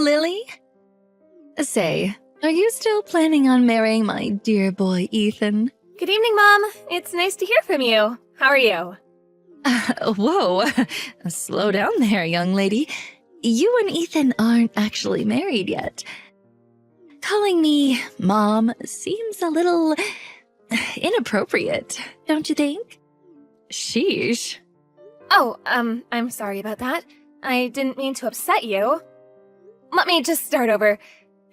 Lily? Say, are you still planning on marrying my dear boy Ethan? Good evening, Mom. It's nice to hear from you. How are you? Whoa, slow down there, young lady. You and Ethan aren't actually married yet. Calling me Mom seems a little inappropriate, don't you think? Sheesh. Oh, I'm sorry about that. I didn't mean to upset you. Let me just start over.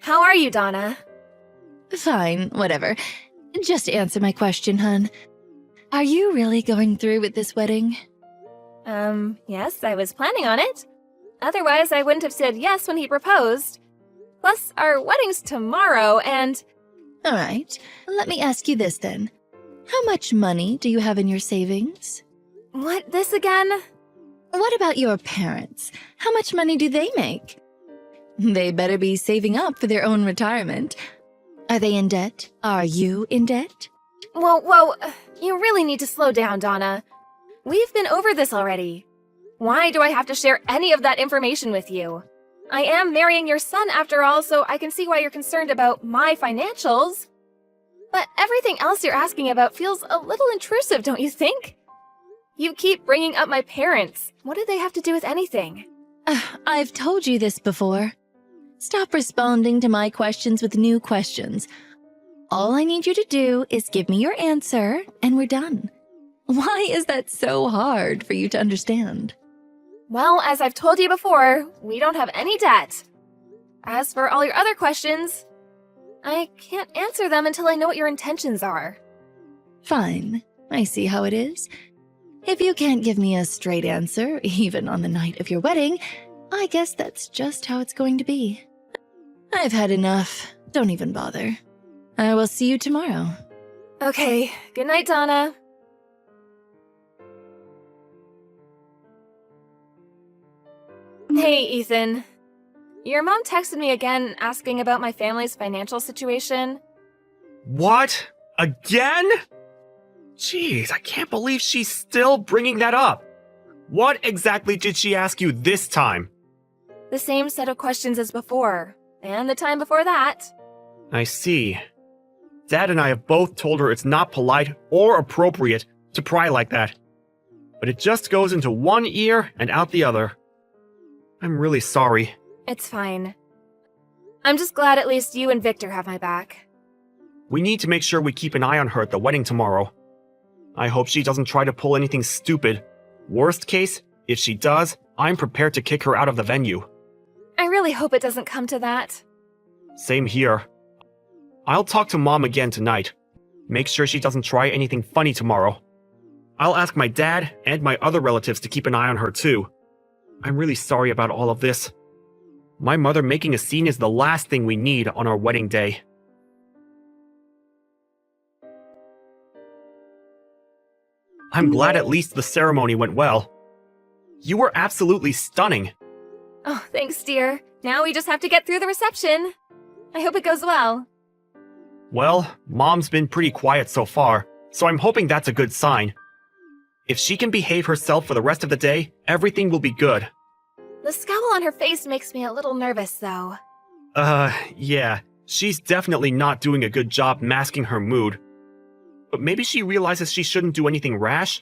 How are you, Donna? Fine, whatever. Just answer my question, hun. Are you really going through with this wedding? Yes, I was planning on it. Otherwise, I wouldn't have said yes when he proposed. Plus, our wedding's tomorrow, and... All right, let me ask you this then. How much money do you have in your savings? What, this again? What about your parents? How much money do they make? They better be saving up for their own retirement. Are they in debt? Are you in debt? Whoa, you really need to slow down, Donna. We've been over this already. Why do I have to share any of that information with you? I am marrying your son after all, so I can see why you're concerned about my financials. But everything else you're asking about feels a little intrusive, don't you think? You keep bringing up my parents. What do they have to do with anything? I've told you this before. Stop responding to my questions with new questions. All I need you to do is give me your answer, and we're done. Why is that so hard for you to understand? Well, as I've told you before, we don't have any debt. As for all your other questions, I can't answer them until I know what your intentions are. Fine, I see how it is. If you can't give me a straight answer, even on the night of your wedding, I guess that's just how it's going to be. I've had enough. Don't even bother. I will see you tomorrow. Okay, good night, Donna. Hey, Ethan. Your mom texted me again asking about my family's financial situation. What? Again? Jeez, I can't believe she's still bringing that up. What exactly did she ask you this time? The same set of questions as before, and the time before that. I see. Dad and I have both told her it's not polite or appropriate to pry like that. But it just goes into one ear and out the other. I'm really sorry. It's fine. I'm just glad at least you and Victor have my back. We need to make sure we keep an eye on her at the wedding tomorrow. I hope she doesn't try to pull anything stupid. Worst case, if she does, I'm prepared to kick her out of the venue. I really hope it doesn't come to that. Same here. I'll talk to Mom again tonight. Make sure she doesn't try anything funny tomorrow. I'll ask my dad and my other relatives to keep an eye on her too. I'm really sorry about all of this. My mother making a scene is the last thing we need on our wedding day. I'm glad at least the ceremony went well. You were absolutely stunning. Oh, thanks, dear. Now we just have to get through the reception. I hope it goes well. Well, Mom's been pretty quiet so far, so I'm hoping that's a good sign. If she can behave herself for the rest of the day, everything will be good. The scowl on her face makes me a little nervous, though. Yeah. She's definitely not doing a good job masking her mood. But maybe she realizes she shouldn't do anything rash?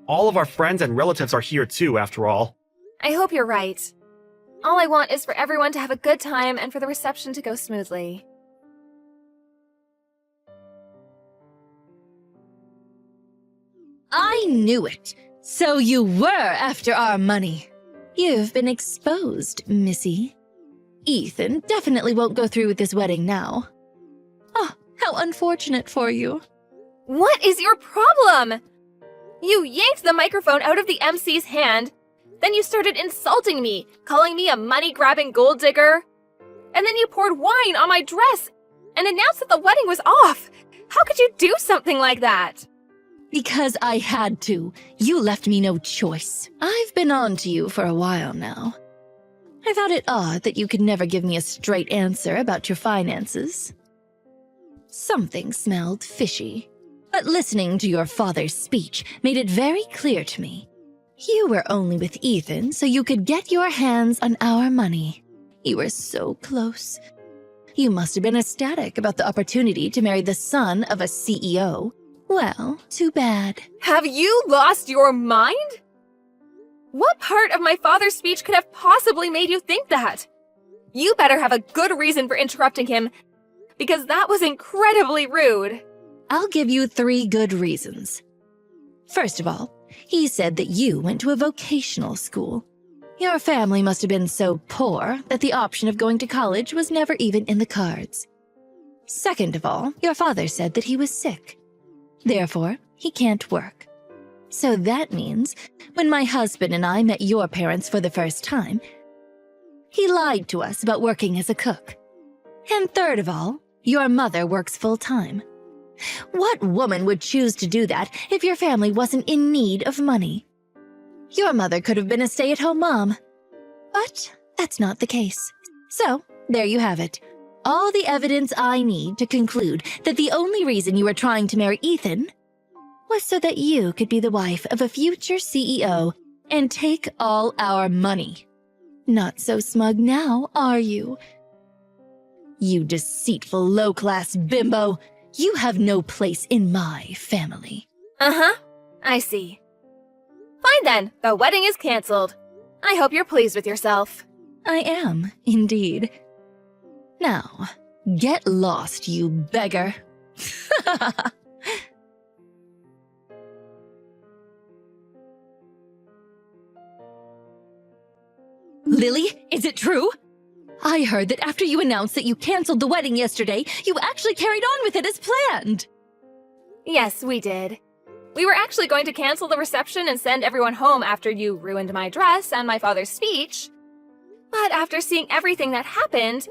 All of our friends and relatives are here too, after all. I hope you're right. All I want is for everyone to have a good time and for the reception to go smoothly. I knew it. So you were after our money. You've been exposed, Missy. Ethan definitely won't go through with this wedding now. Oh, how unfortunate for you. What is your problem? You yanked the microphone out of the MC's hand, then you started insulting me, calling me a money-grabbing gold digger. And then you poured wine on my dress and announced that the wedding was off. How could you do something like that? Because I had to. You left me no choice. I've been on to you for a while now. I thought it odd that you could never give me a straight answer about your finances. Something smelled fishy. But listening to your father's speech made it very clear to me. You were only with Ethan so you could get your hands on our money. You were so close. You must have been ecstatic about the opportunity to marry the son of a CEO. Well, too bad. Have you lost your mind? What part of my father's speech could have possibly made you think that? You better have a good reason for interrupting him, because that was incredibly rude. I'll give you 3 good reasons. First of all, he said that you went to a vocational school. Your family must have been so poor that the option of going to college was never even in the cards. Second of all, your father said that he was sick. Therefore, he can't work. So that means, when my husband and I met your parents for the first time, he lied to us about working as a cook. And third of all, your mother works full-time. What woman would choose to do that if your family wasn't in need of money? Your mother could have been a stay-at-home mom. But that's not the case. So, there you have it. All the evidence I need to conclude that the only reason you were trying to marry Ethan was so that you could be the wife of a future CEO and take all our money. Not so smug now, are you? You deceitful low-class bimbo. You have no place in my family. Uh-huh, I see. Fine then, the wedding is canceled. I hope you're pleased with yourself. I am, indeed. Now, get lost, you beggar. Lily, is it true? I heard that after you announced that you canceled the wedding yesterday, you actually carried on with it as planned. Yes, we did. We were actually going to cancel the reception and send everyone home after you ruined my dress and my father's speech. But after seeing everything that happened,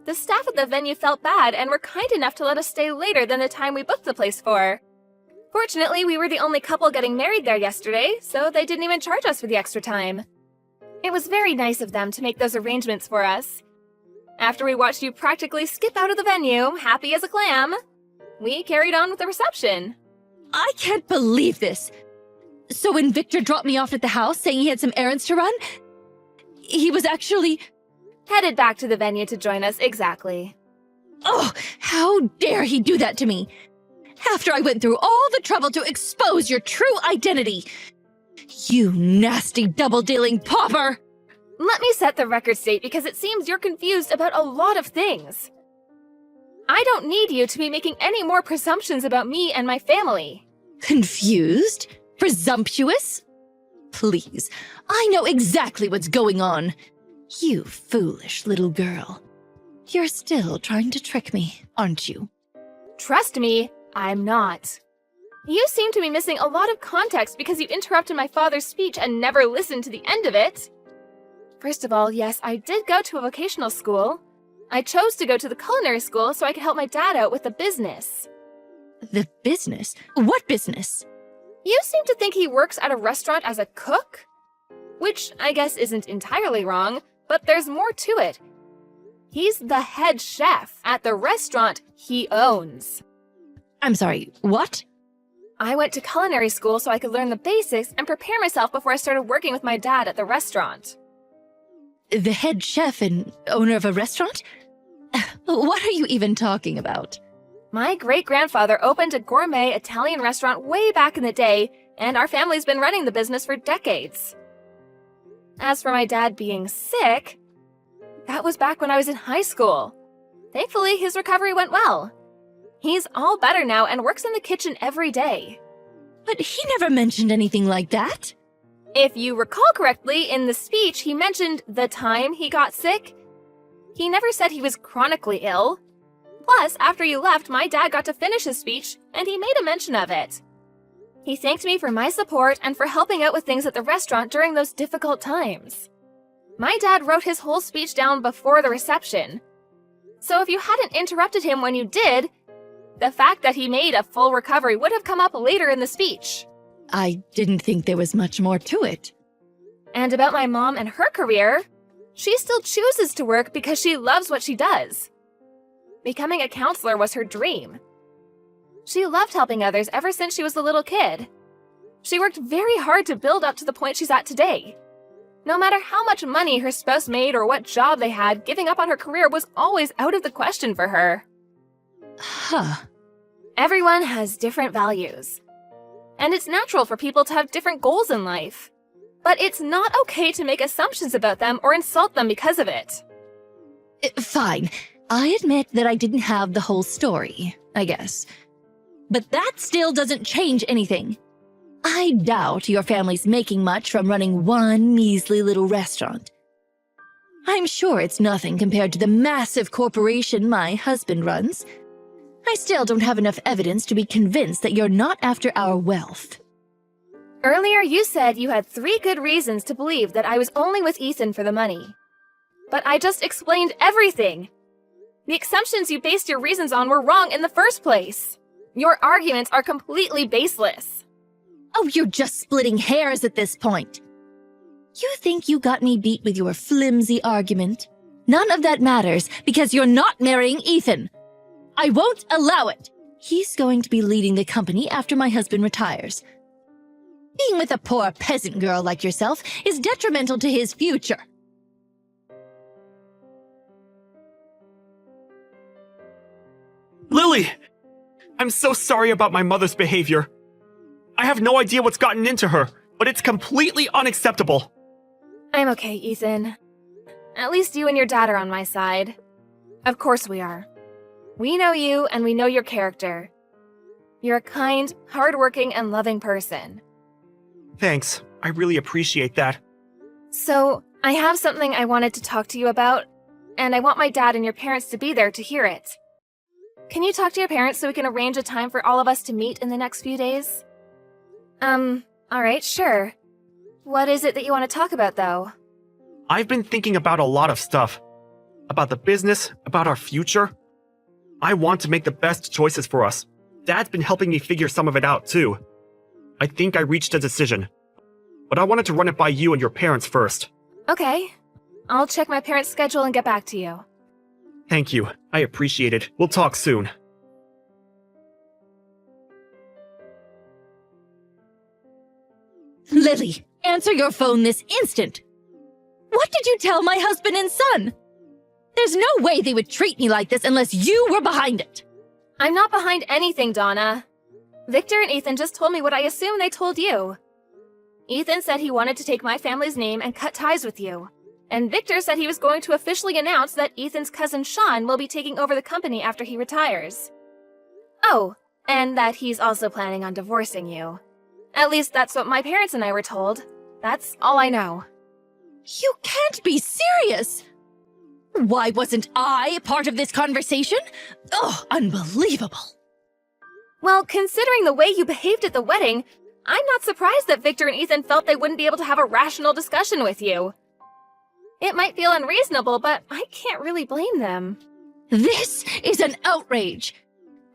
the staff at the venue felt bad and were kind enough to let us stay later than the time we booked the place for. Fortunately, we were the only couple getting married there yesterday, so they didn't even charge us for the extra time. It was very nice of them to make those arrangements for us. After we watched you practically skip out of the venue, happy as a clam, we carried on with the reception. I can't believe this. So when Victor dropped me off at the house saying he had some errands to run, he was actually... Headed back to the venue to join us, exactly. Oh, how dare he do that to me? After I went through all the trouble to expose your true identity. You nasty double-dealing pauper! Let me set the record straight because it seems you're confused about a lot of things. I don't need you to be making any more presumptions about me and my family. Confused? Presumptuous? Please, I know exactly what's going on. You foolish little girl. You're still trying to trick me, aren't you? Trust me, I'm not. You seem to be missing a lot of context because you interrupted my father's speech and never listened to the end of it. First of all, yes, I did go to a vocational school. I chose to go to the culinary school so I could help my dad out with the business. The business? What business? You seem to think he works at a restaurant as a cook? Which I guess isn't entirely wrong, but there's more to it. He's the head chef at the restaurant he owns. I'm sorry, what? I went to culinary school so I could learn the basics and prepare myself before I started working with my dad at the restaurant. The head chef and owner of a restaurant? What are you even talking about? My great-grandfather opened a gourmet Italian restaurant way back in the day, and our family's been running the business for decades. As for my dad being sick, that was back when I was in high school. Thankfully, his recovery went well. He's all better now and works in the kitchen every day. But he never mentioned anything like that. If you recall correctly, in the speech, he mentioned the time he got sick. He never said he was chronically ill. Plus, after you left, my dad got to finish his speech, and he made a mention of it. He thanked me for my support and for helping out with things at the restaurant during those difficult times. My dad wrote his whole speech down before the reception. So if you hadn't interrupted him when you did, the fact that he made a full recovery would have come up later in the speech. I didn't think there was much more to it. And about my mom and her career, she still chooses to work because she loves what she does. Becoming a counselor was her dream. She loved helping others ever since she was a little kid. She worked very hard to build up to the point she's at today. No matter how much money her spouse made or what job they had, giving up on her career was always out of the question for her. Huh. Everyone has different values. And it's natural for people to have different goals in life. But it's not okay to make assumptions about them or insult them because of it. Fine. I admit that I didn't have the whole story, I guess. But that still doesn't change anything. I doubt your family's making much from running one measly little restaurant. I'm sure it's nothing compared to the massive corporation my husband runs. I still don't have enough evidence to be convinced that you're not after our wealth. Earlier, you said you had 3 good reasons to believe that I was only with Ethan for the money. But I just explained everything. The assumptions you based your reasons on were wrong in the first place. Your arguments are completely baseless. Oh, you're just splitting hairs at this point. You think you got me beat with your flimsy argument? None of that matters because you're not marrying Ethan. I won't allow it. He's going to be leading the company after my husband retires. Being with a poor peasant girl like yourself is detrimental to his future. Lily! I'm so sorry about my mother's behavior. I have no idea what's gotten into her, but it's completely unacceptable. I'm okay, Ethan. At least you and your dad are on my side. Of course we are. We know you and we know your character. You're a kind, hardworking, and loving person. Thanks. I really appreciate that. So, I have something I wanted to talk to you about, and I want my dad and your parents to be there to hear it. Can you talk to your parents so we can arrange a time for all of us to meet in the next few days? Alright, sure. What is it that you want to talk about, though? I've been thinking about a lot of stuff. About the business, about our future. I want to make the best choices for us. Dad's been helping me figure some of it out, too. I think I reached a decision. But I wanted to run it by you and your parents first. Okay. I'll check my parents' schedule and get back to you. Thank you. I appreciate it. We'll talk soon. Lily, answer your phone this instant. What did you tell my husband and son? There's no way they would treat me like this unless you were behind it. I'm not behind anything, Donna. Victor and Ethan just told me what I assume they told you. Ethan said he wanted to take my family's name and cut ties with you. And Victor said he was going to officially announce that Ethan's cousin Sean will be taking over the company after he retires. Oh, and that he's also planning on divorcing you. At least that's what my parents and I were told. That's all I know. You can't be serious! Why wasn't I part of this conversation? Oh, unbelievable. Well, considering the way you behaved at the wedding, I'm not surprised that Victor and Ethan felt they wouldn't be able to have a rational discussion with you. It might feel unreasonable, but I can't really blame them. This is an outrage.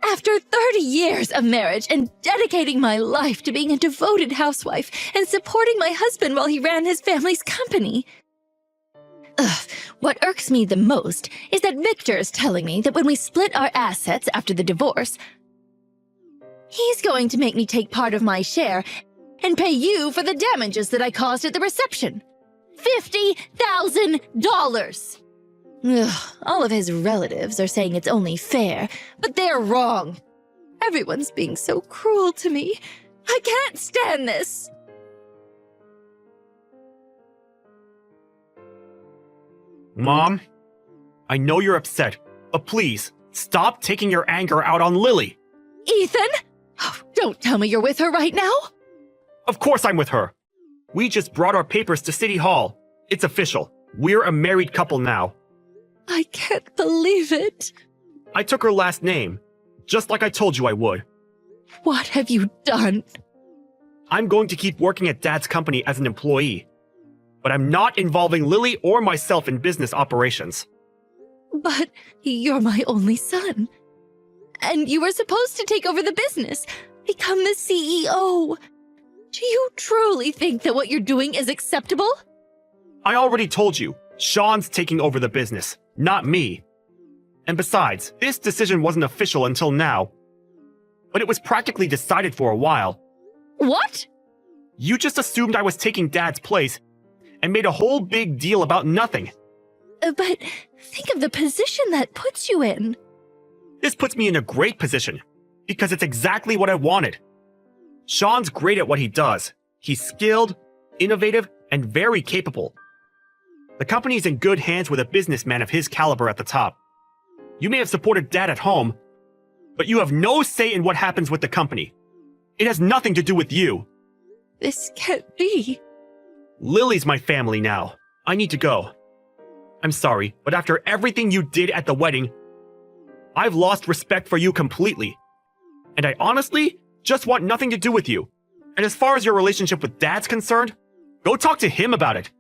After 30 years of marriage and dedicating my life to being a devoted housewife and supporting my husband while he ran his family's company. What irks me the most is that Victor's telling me that when we split our assets after the divorce, he's going to make me take part of my share and pay you for the damages that I caused at the reception. $50,000! All of his relatives are saying it's only fair, but they're wrong. Everyone's being so cruel to me. I can't stand this. Mom, I know you're upset, but please, stop taking your anger out on Lily. Ethan? Oh, don't tell me you're with her right now. Of course I'm with her. We just brought our papers to City Hall. It's official. We're a married couple now. I can't believe it. I took her last name, just like I told you I would. What have you done? I'm going to keep working at Dad's company as an employee, but I'm not involving Lily or myself in business operations. But you're my only son. And you were supposed to take over the business, become the CEO. Do you truly think that what you're doing is acceptable? I already told you, Sean's taking over the business, not me. And besides, this decision wasn't official until now. But it was practically decided for a while. What? You just assumed I was taking Dad's place, and made a whole big deal about nothing. But think of the position that puts you in. This puts me in a great position, because it's exactly what I wanted. Sean's great at what he does. He's skilled, innovative, and very capable. The company's in good hands with a businessman of his caliber at the top. You may have supported Dad at home, but you have no say in what happens with the company. It has nothing to do with you. This can't be. Lily's my family now. I need to go. I'm sorry, but after everything you did at the wedding, I've lost respect for you completely. And I honestly just want nothing to do with you. And as far as your relationship with Dad's concerned, go talk to him about it.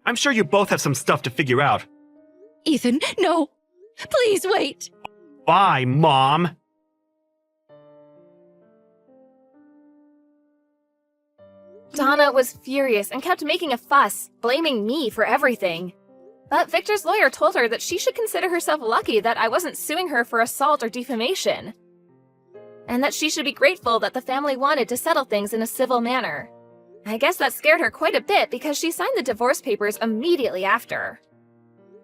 I'm sure you both have some stuff to figure out. Ethan, no. Please wait. Bye, Mom. Donna was furious and kept making a fuss, blaming me for everything. But Victor's lawyer told her that she should consider herself lucky that I wasn't suing her for assault or defamation, and that she should be grateful that the family wanted to settle things in a civil manner. I guess that scared her quite a bit because she signed the divorce papers immediately after.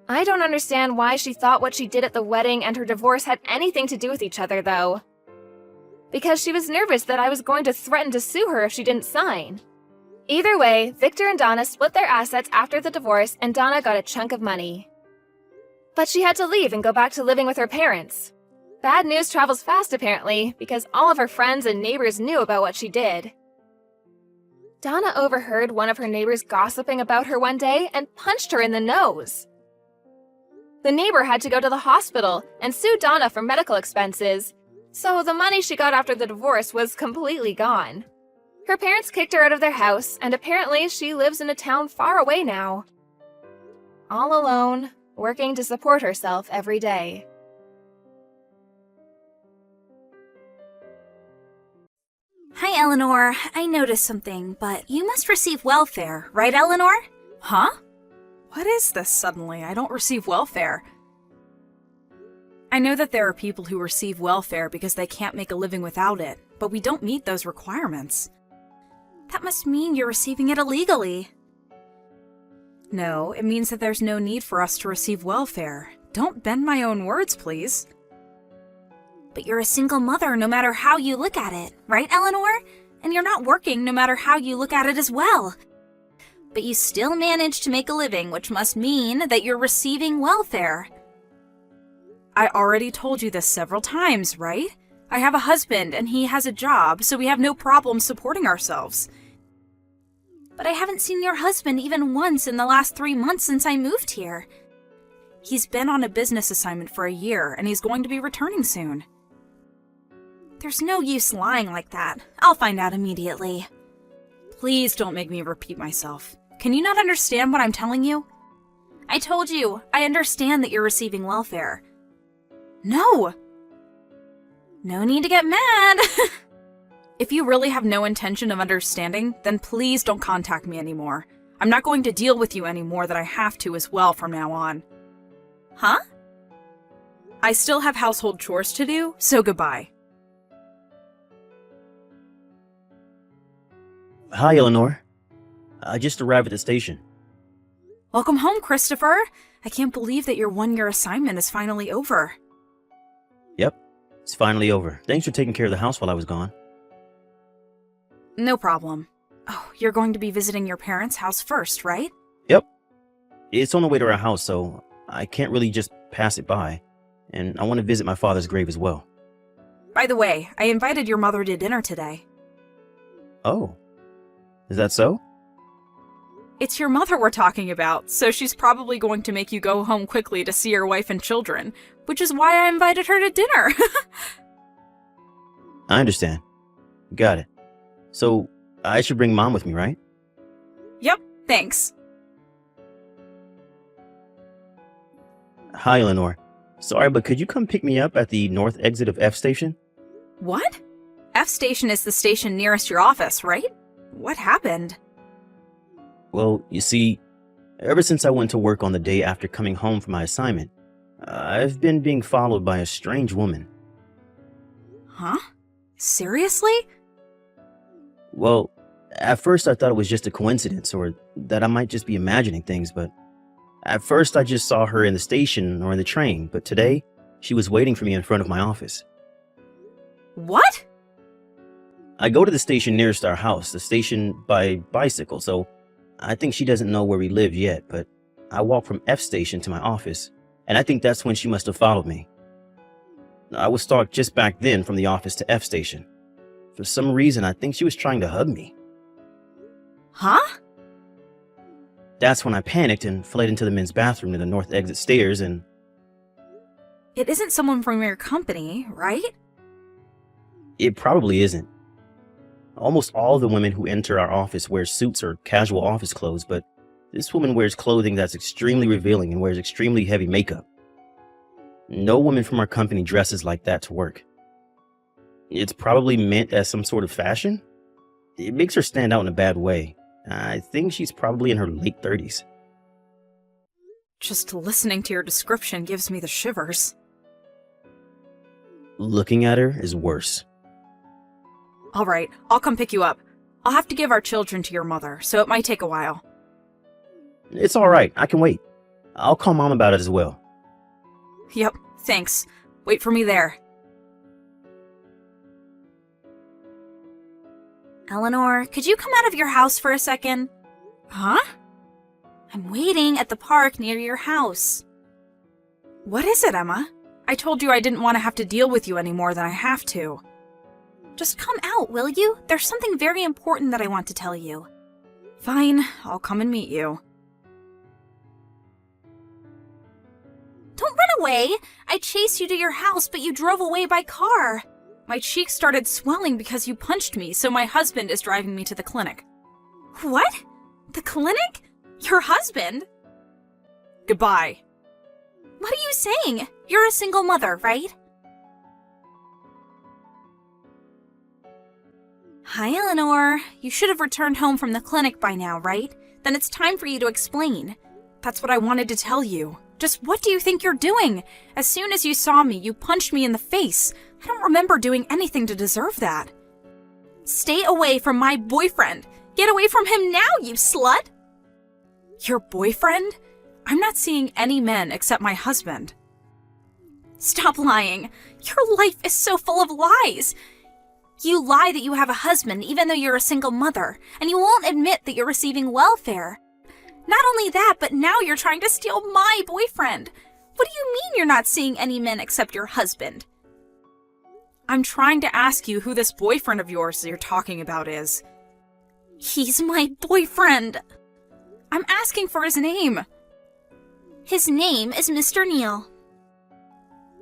I don't understand why she thought what she did at the wedding and her divorce had anything to do with each other, though. Because she was nervous that I was going to threaten to sue her if she didn't sign. Either way, Victor and Donna split their assets after the divorce, and Donna got a chunk of money. But she had to leave and go back to living with her parents. Bad news travels fast, apparently, because all of her friends and neighbors knew about what she did. Donna overheard one of her neighbors gossiping about her one day and punched her in the nose. The neighbor had to go to the hospital and sue Donna for medical expenses, so the money she got after the divorce was completely gone. Her parents kicked her out of their house, and apparently she lives in a town far away now. All alone, working to support herself every day. Hi, Eleanor. I noticed something, but you must receive welfare, right, Eleanor? Huh? What is this suddenly? I don't receive welfare. I know that there are people who receive welfare because they can't make a living without it, but we don't meet those requirements. That must mean you're receiving it illegally. No, it means that there's no need for us to receive welfare. Don't bend my own words, please. But you're a single mother no matter how you look at it, right, Eleanor? And you're not working no matter how you look at it as well. But you still manage to make a living, which must mean that you're receiving welfare. I already told you this several times, right? I have a husband and he has a job, so we have no problem supporting ourselves. But I haven't seen your husband even once in the last 3 months since I moved here. He's been on a business assignment for a year and he's going to be returning soon. There's no use lying like that. I'll find out immediately. Please don't make me repeat myself. Can you not understand what I'm telling you? I told you, I understand that you're receiving welfare. No! No need to get mad. If you really have no intention of understanding, then please don't contact me anymore. I'm not going to deal with you any more than I have to as well from now on. Huh? I still have household chores to do, so goodbye. Hi, Eleanor. I just arrived at the station. Welcome home, Christopher. I can't believe that your one-year assignment is finally over. Yep, it's finally over. Thanks for taking care of the house while I was gone. No problem. Oh, you're going to be visiting your parents' house first, right? Yep. It's on the way to our house, so I can't really just pass it by. And I want to visit my father's grave as well. By the way, I invited your mother to dinner today. Oh. Is that so? It's your mother we're talking about, so she's probably going to make you go home quickly to see your wife and children, which is why I invited her to dinner. I understand. Got it. So, I should bring Mom with me, right? Yep, thanks. Hi, Eleanor. Sorry, but could you come pick me up at the north exit of F Station? What? F Station is the station nearest your office, right? What happened? Well, you see, ever since I went to work on the day after coming home from my assignment, I've been being followed by a strange woman. Huh? Seriously? Well, at first I thought it was just a coincidence or that I might just be imagining things, but at first I just saw her in the station or in the train, but today she was waiting for me in front of my office. What? I go to the station nearest our house, the station by bicycle, so I think she doesn't know where we live yet, but I walk from F station to my office, and I think that's when she must have followed me. I was stalked just back then from the office to F station. For some reason, I think she was trying to hug me. Huh? That's when I panicked and fled into the men's bathroom to the north exit stairs and... It isn't someone from your company, right? It probably isn't. Almost all the women who enter our office wear suits or casual office clothes, but this woman wears clothing that's extremely revealing and wears extremely heavy makeup. No woman from our company dresses like that to work. It's probably meant as some sort of fashion. It makes her stand out in a bad way. I think she's probably in her late 30s. Just listening to your description gives me the shivers. Looking at her is worse. All right, I'll come pick you up. I'll have to give our children to your mother, so it might take a while. It's all right, I can wait. I'll call Mom about it as well. Yep, thanks. Wait for me there. Eleanor, could you come out of your house for a second? Huh? I'm waiting at the park near your house. What is it, Emma? I told you I didn't want to have to deal with you any more than I have to. Just come out, will you? There's something very important that I want to tell you. Fine, I'll come and meet you. Don't run away! I chased you to your house, but you drove away by car. My cheeks started swelling because you punched me, so my husband is driving me to the clinic. What? The clinic? Your husband? Goodbye. What are you saying? You're a single mother, right? Hi, Eleanor. You should have returned home from the clinic by now, right? Then it's time for you to explain. That's what I wanted to tell you. Just what do you think you're doing? As soon as you saw me, you punched me in the face. I don't remember doing anything to deserve that. Stay away from my boyfriend. Get away from him now, you slut! Your boyfriend? I'm not seeing any men except my husband. Stop lying. Your life is so full of lies. You lie that you have a husband even though you're a single mother, and you won't admit that you're receiving welfare. Not only that, but now you're trying to steal my boyfriend. What do you mean you're not seeing any men except your husband? I'm trying to ask you who this boyfriend of yours you're talking about is. He's my boyfriend. I'm asking for his name. His name is Mr. Neal.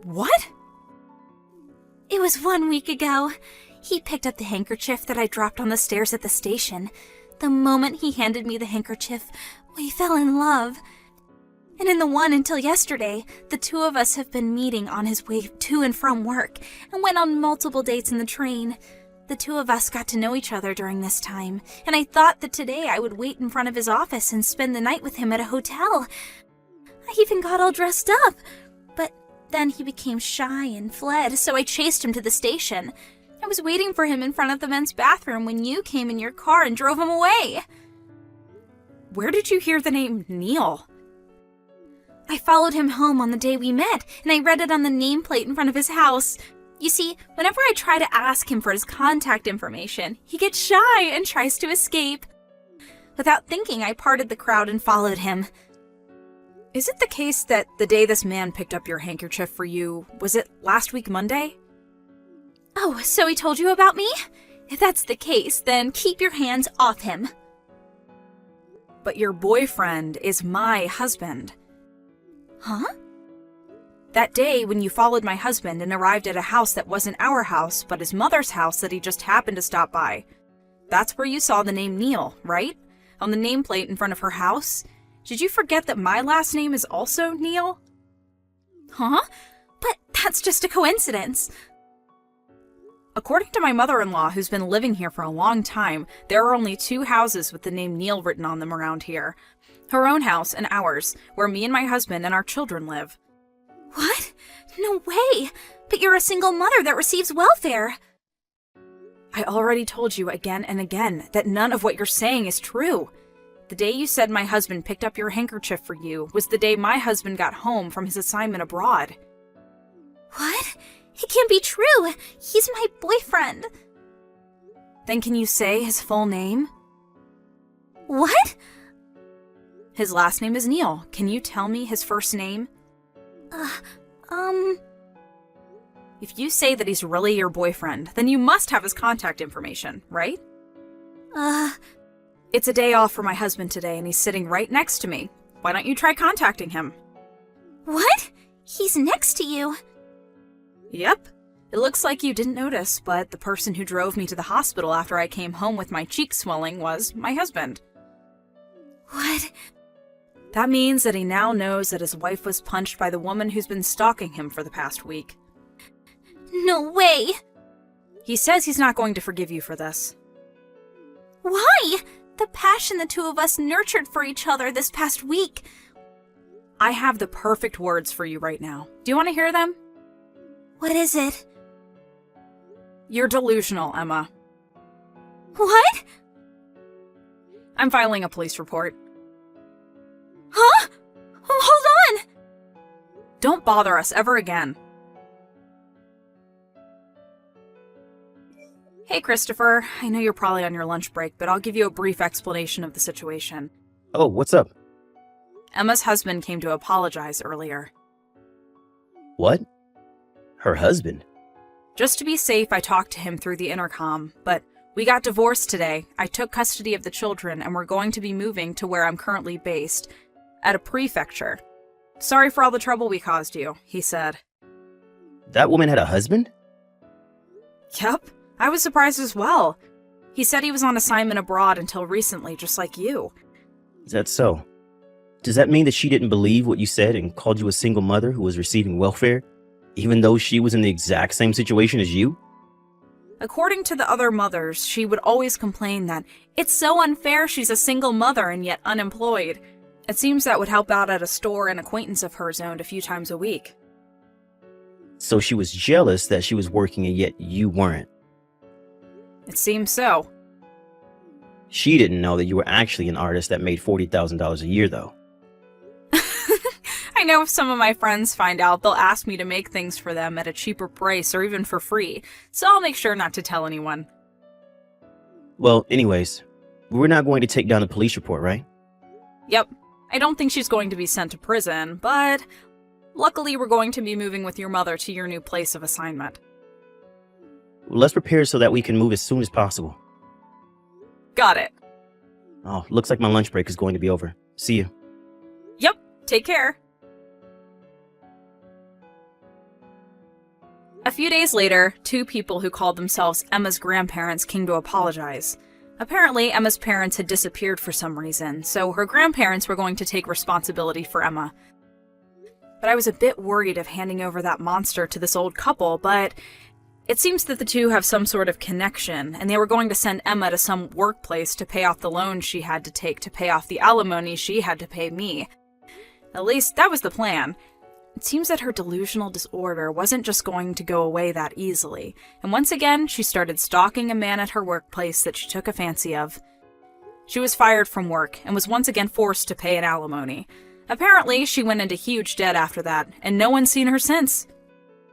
What? It was 1 week ago. He picked up the handkerchief that I dropped on the stairs at the station. The moment he handed me the handkerchief, we fell in love. And in the one until yesterday, the two of us have been meeting on his way to and from work and went on multiple dates in the train. The two of us got to know each other during this time, and I thought that today I would wait in front of his office and spend the night with him at a hotel. I even got all dressed up, but then he became shy and fled, so I chased him to the station. I was waiting for him in front of the men's bathroom when you came in your car and drove him away. Where did you hear the name Neal? I followed him home on the day we met, and I read it on the nameplate in front of his house. You see, whenever I try to ask him for his contact information, he gets shy and tries to escape. Without thinking, I parted the crowd and followed him. Is it the case that the day this man picked up your handkerchief for you, was it last week Monday? Oh, so he told you about me? If that's the case, then keep your hands off him. But your boyfriend is my husband. Huh? That day when you followed my husband and arrived at a house that wasn't our house, but his mother's house that he just happened to stop by. That's where you saw the name Neal, right? On the nameplate in front of her house? Did you forget that my last name is also Neal? Huh? But that's just a coincidence. According to my mother-in-law, who's been living here for a long time, there are only 2 houses with the name Neal written on them around here. Her own house and ours, where me and my husband and our children live. What? No way! But you're a single mother that receives welfare. I already told you again and again that none of what you're saying is true. The day you said my husband picked up your handkerchief for you was the day my husband got home from his assignment abroad. What? It can't be true. He's my boyfriend. Then can you say his full name? What? His last name is Neil. Can you tell me his first name? If you say that he's really your boyfriend, then you must have his contact information, right? It's a day off for my husband today, and he's sitting right next to me. Why don't you try contacting him? What? He's next to you. Yep. It looks like you didn't notice, but the person who drove me to the hospital after I came home with my cheek swelling was my husband. What? That means that he now knows that his wife was punched by the woman who's been stalking him for the past week. No way. He says he's not going to forgive you for this. Why? The passion the two of us nurtured for each other this past week. I have the perfect words for you right now. Do you want to hear them? What is it? You're delusional, Emma. What? I'm filing a police report. Huh? Hold on! Don't bother us ever again. Hey, Christopher. I know you're probably on your lunch break, but I'll give you a brief explanation of the situation. Oh, what's up? Emma's husband came to apologize earlier. What? Her husband? Just to be safe, I talked to him through the intercom, but we got divorced today. I took custody of the children, and we're going to be moving to where I'm currently based, at a prefecture. Sorry for all the trouble we caused you, he said. That woman had a husband? Yep, I was surprised as well. He said he was on assignment abroad until recently, just like you. Is that so? Does that mean that she didn't believe what you said and called you a single mother who was receiving welfare, even though she was in the exact same situation as you? According to the other mothers, she would always complain that it's so unfair she's a single mother and yet unemployed. It seems that would help out at a store an acquaintance of hers owned a few times a week. So she was jealous that she was working and yet you weren't. It seems so. She didn't know that you were actually an artist that made $40,000 a year, though. I know if some of my friends find out, they'll ask me to make things for them at a cheaper price or even for free, so I'll make sure not to tell anyone. Well, anyways, we're not going to take down the police report, right? Yep. I don't think she's going to be sent to prison, but luckily we're going to be moving with your mother to your new place of assignment. Let's prepare so that we can move as soon as possible. Got it. Oh, looks like my lunch break is going to be over. See you. Yep. Take care. A few days later, two people who called themselves Emma's grandparents came to apologize. Apparently, Emma's parents had disappeared for some reason, so her grandparents were going to take responsibility for Emma. But I was a bit worried of handing over that monster to this old couple, but it seems that the two have some sort of connection, and they were going to send Emma to some workplace to pay off the loan she had to take to pay off the alimony she had to pay me. At least, that was the plan. It seems that her delusional disorder wasn't just going to go away that easily, and once again, she started stalking a man at her workplace that she took a fancy of. She was fired from work and was once again forced to pay an alimony. Apparently, she went into huge debt after that, and no one's seen her since.